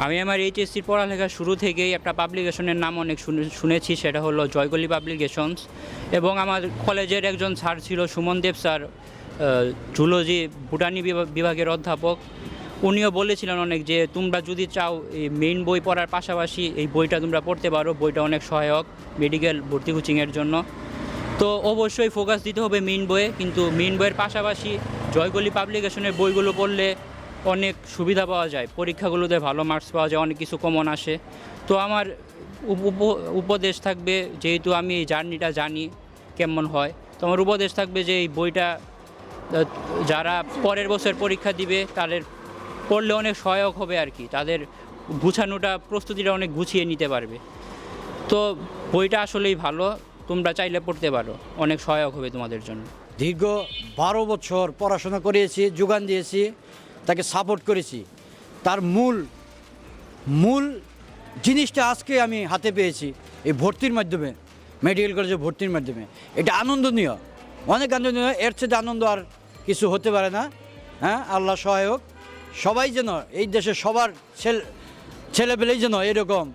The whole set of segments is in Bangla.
আমি আমার এইচএসসির পড়ালেখা শুরু থেকেই একটা পাবলিকেশনের নাম অনেক শুনেছি, সেটা হলো জয়কলি পাবলিকেশনস। এবং আমার কলেজের একজন স্যার ছিল সুমন দেব স্যার, জুলজি ভুটানি বিভাগের অধ্যাপক। উনিও বলেছিলেন অনেক যে তোমরা যদি চাও এই মেইন বই পড়ার পাশাপাশি এই বইটা তোমরা পড়তে পারো, বইটা অনেক সহায়ক মেডিকেল ভর্তি কোচিংয়ের জন্য। তো অবশ্যই ফোকাস দিতে হবে মেইন বইয়ে, কিন্তু মেইন বইয়ের পাশাপাশি জয়কলি পাবলিকেশনের বইগুলো পড়লে অনেক সুবিধা পাওয়া যায়, পরীক্ষাগুলোতে ভালো মার্কস পাওয়া যায়, অনেক কিছু কমন আসে। তো আমার উপদেশ থাকবে, যেহেতু আমি এই জার্নিটা জানি কেমন হয়, তো আমার উপদেশ থাকবে যে এই বইটা যারা পরের বছর পরীক্ষা দিবে তাদের পড়লে অনেক সহায়ক হবে আর কি, তাদের গুছানোটা প্রস্তুতিটা অনেক গুছিয়ে নিতে পারবে। তো বইটা আসলেই ভালো, তোমরা চাইলে পড়তে পারো, অনেক সহায়ক হবে তোমাদের জন্য। দীর্ঘ 12 বছর পড়াশোনা করিয়েছি, যোগান দিয়েছি, তাকে সাপোর্ট করেছি। তার মূল জিনিসটা আজকে আমি হাতে পেয়েছি এই ভর্তির মাধ্যমে, মেডিকেল কলেজে ভর্তির মাধ্যমে। এটা আনন্দনীয়, অনেক আনন্দনীয়। এর চেয়ে আনন্দ আর কিছু হতে পারে না। হ্যাঁ, আল্লাহ সহায়ক। সবাই যেন এই দেশে সবার ছেলেপেলেই যেন এরকম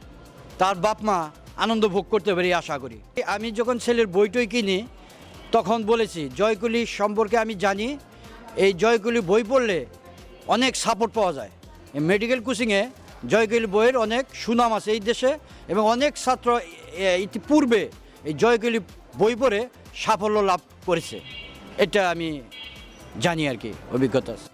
তার বাপ মা আনন্দ ভোগ করতে পারি আশা করি। আমি যখন ছেলের বইটই কিনি তখন বলেছি জয়কলি সম্পর্কে আমি জানি, এই জয়কলি বই পড়লে অনেক সাপোর্ট পাওয়া যায়। এই মেডিকেল কোচিংয়ে জয়কলি বইয়ের অনেক সুনাম আছে এই দেশে, এবং অনেক ছাত্র ইতিপূর্বে এই জয়কলি বই পড়ে সাফল্য লাভ করেছে। এটা আমি জানি আর কি, অভিজ্ঞতা আছে।